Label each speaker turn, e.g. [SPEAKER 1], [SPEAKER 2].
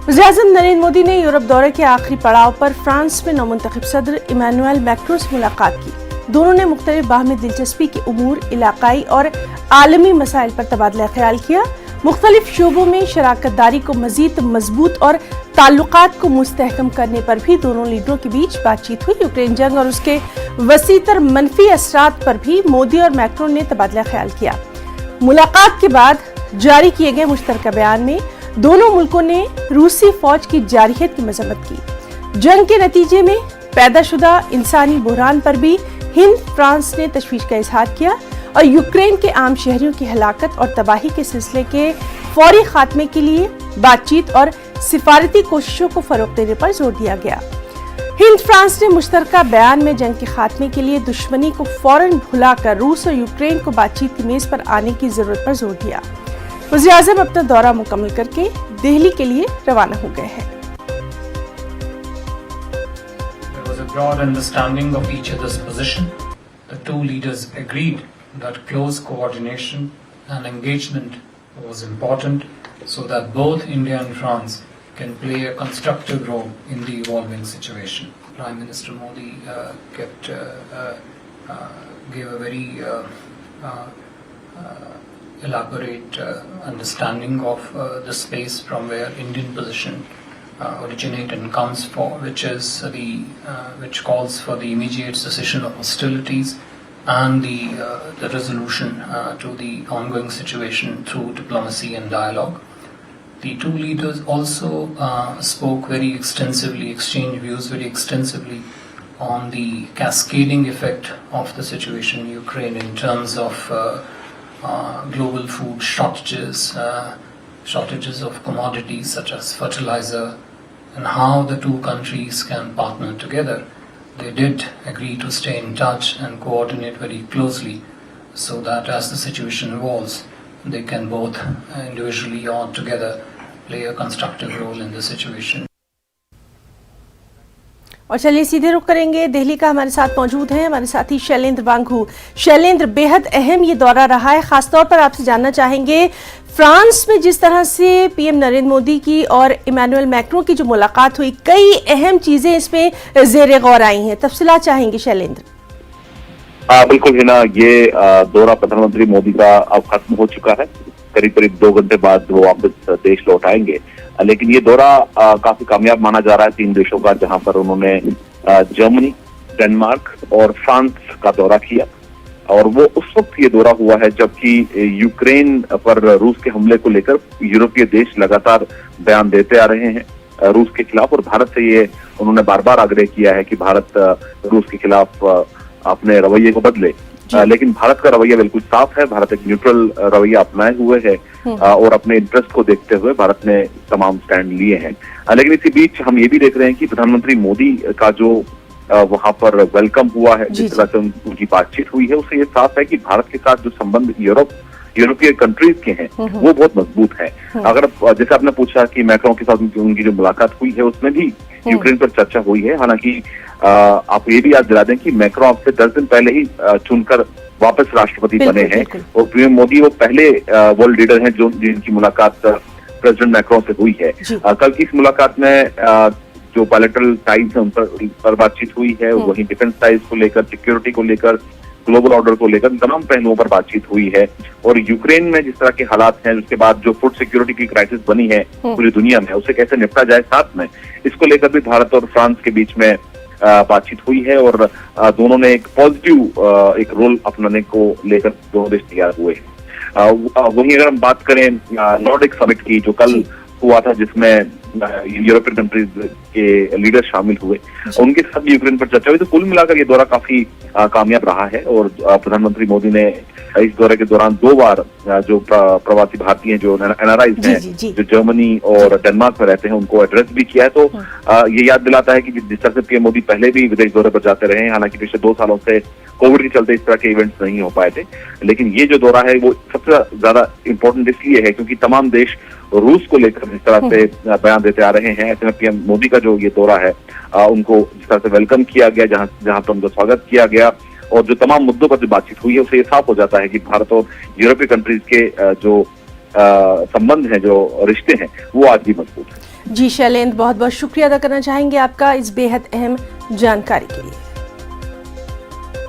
[SPEAKER 1] वज़ीर-ए-आज़म नरेंद्र मोदी ने यूरोप दौरे के आखिरी पड़ाव पर फ्रांस में नवमुंतखब सदर इमैनुअल मैक्रों से मुलाकात की। दोनों ने मुख्तलिफ बाहमी दिलचस्पी के उमूर, इलाकाई और आलमी मसाइल पर तबादला ख्याल किया। मुख्तलिफ शोबों में शराकत दारी को मजीद मजबूत और ताल्लुकात को मुस्तहकम करने पर भी दोनों लीडरों के बीच बातचीत हुई। यूक्रेन जंग और उसके वसीतर मनफी असरात पर भी मोदी और मैक्रों ने तबादला ख्याल किया। मुलाकात के बाद जारी किए गए मुश्तरका बयान में दोनों मुल्कों ने रूसी फौज की जारहियत की मजम्मत की। जंग के नतीजे में पैदाशुदा इंसानी बुहरान पर भी हिंद फ्रांस ने तशवीश का इजहार किया और यूक्रेन के आम शहरियों की हलाकत और तबाही के सिलसिले के फौरी खात्मे के लिए बातचीत और सिफारती कोशिशों को फरोग देने पर जोर दिया गया। हिंद फ्रांस ने मुश्तरका बयान में जंग के खात्मे के लिए दुश्मनी को फौरन भुलाकर रूस और यूक्रेन को बातचीत की मेज पर आने की जरूरत पर जोर दिया। वज़ीर-ए-आज़म अपना दौरा मुकम्मल करके दिल्ली के लिए रवाना हो गए हैं।
[SPEAKER 2] There was a broad understanding of each other's position. The two leaders agreed that close coordination and engagement was important so that both India and France can play a constructive role in the evolving situation. Prime Minister Modi gave a very elaborate understanding of the space from where Indian position originates and comes for, which calls for the immediate cessation of hostilities and the resolution to the ongoing situation through diplomacy and dialogue. The two leaders also spoke very extensively, exchanged views very extensively on the cascading effect of the situation in Ukraine in terms of global food shortages, shortages of commodities such as fertilizer, and how the two countries can partner together. They did agree to stay in touch and coordinate very closely so that as the situation evolves, they can both individually or together play a constructive role in the situation.
[SPEAKER 1] और चलिए सीधे रुख करेंगे दिल्ली का। हमारे साथ मौजूद हैं हमारे साथी शैलेंद्र वांगू। शैलेंद्र, बेहद अहम ये दौरा रहा है, खासतौर पर आपसे जानना चाहेंगे फ्रांस में जिस तरह से पीएम नरेंद्र मोदी की और इमैनुअल मैक्रों की जो मुलाकात हुई, कई अहम चीजें इसमें ज़ेरे गौर आई हैं, तफसीलात चाहेंगे शैलेंद्र।
[SPEAKER 3] बिल्कुल हिना, ये दौरा प्रधानमंत्री मोदी का अब खत्म हो चुका है। करीब 2 घंटे बाद वो वापस देश लौट आएंगे, लेकिन ये दौरा काफी कामयाब माना जा रहा है 3 देशों का, जहां पर उन्होंने जर्मनी, डेनमार्क और फ्रांस का दौरा किया। और वो उस वक्त ये दौरा हुआ है जबकि यूक्रेन पर रूस के हमले को लेकर यूरोपीय देश लगातार बयान देते आ रहे हैं रूस के खिलाफ, और भारत से ये उन्होंने बार बार आग्रह किया है कि भारत रूस के खिलाफ अपने रवैये को बदले। लेकिन भारत का रवैया बिल्कुल साफ है। भारत एक न्यूट्रल रवैया अपनाए हुए है और अपने इंटरेस्ट को देखते हुए भारत ने तमाम स्टैंड लिए हैं। लेकिन इसी बीच हम ये भी देख रहे हैं कि प्रधानमंत्री मोदी का जो वहां पर वेलकम हुआ है, जिस तरह से उनकी बातचीत हुई है, उससे ये साफ है कि भारत के साथ जो संबंध यूरोपीय कंट्रीज के हैं वो बहुत मजबूत है। अगर जैसे आपने पूछा कि मैक्रों के साथ उनकी जो मुलाकात हुई है उसमें भी यूक्रेन पर चर्चा हुई है। हालांकि आप ये भी याद दिला दें कि मैक्रो आपसे 10 दिन पहले ही चुनकर वापस राष्ट्रपति बने हैं और पीएम मोदी वो पहले वर्ल्ड लीडर हैं जिनकी मुलाकात प्रेसिडेंट मैक्रो से हुई है। कल की इस मुलाकात में जो बायलैटरल टाइज है उन पर बातचीत हुई है, वहीं डिफेंस टाइज को लेकर, सिक्योरिटी को लेकर, ग्लोबल ऑर्डर को लेकर तमाम पहलुओं पर बातचीत हुई है। और यूक्रेन में जिस तरह के हालात हैं, उसके बाद जो फूड सिक्योरिटी की क्राइसिस बनी है पूरी दुनिया में, उसे कैसे निपटा जाए साथ में, इसको लेकर भी भारत और फ्रांस के बीच में बातचीत हुई है। और दोनों ने एक पॉजिटिव एक रोल अपनाने को लेकर दोनों देश तैयार हुए हैं। वहीं अगर हम बात करें नॉर्डिक समिट की जो कल हुआ था, जिसमें यूरोपियन कंट्रीज के लीडर शामिल हुए, उनके साथ यूक्रेन पर चर्चा हुई, तो कुल मिलाकर ये दौरा काफी कामयाब रहा है। और प्रधानमंत्री मोदी ने इस दौरे के दौरान 2 बार जो प्रवासी भारतीय जो एनआरआईज हैं, जो जर्मनी और डेनमार्क में रहते हैं, उनको एड्रेस भी किया है। तो ये याद दिलाता है कि जिस तरह से पीएम मोदी पहले भी विदेश दौरे पर जाते रहे हैं, हालांकि पिछले 2 सालों से कोविड के चलते इस तरह के इवेंट्स नहीं हो पाए थे, लेकिन ये जो दौरा है वो सबसे ज्यादा इम्पोर्टेंट इसलिए है क्योंकि तमाम देश रूस को लेकर जिस तरह से बयान देते आ रहे हैं, ऐसे में पीएम मोदी का जो ये दौरा है उनको जिस तरह से वेलकम किया गया, जहां पर उनका स्वागत किया गया और जो तमाम मुद्दों पर जो बातचीत हुई है, उससे ये साफ हो जाता है कि भारत और यूरोपीय कंट्रीज के जो संबंध हैं, जो रिश्ते हैं, वो आज भी मजबूत है।
[SPEAKER 1] जी शैलेंद्र, बहुत बहुत शुक्रिया अदा करना चाहेंगे आपका इस बेहद अहम जानकारी के लिए।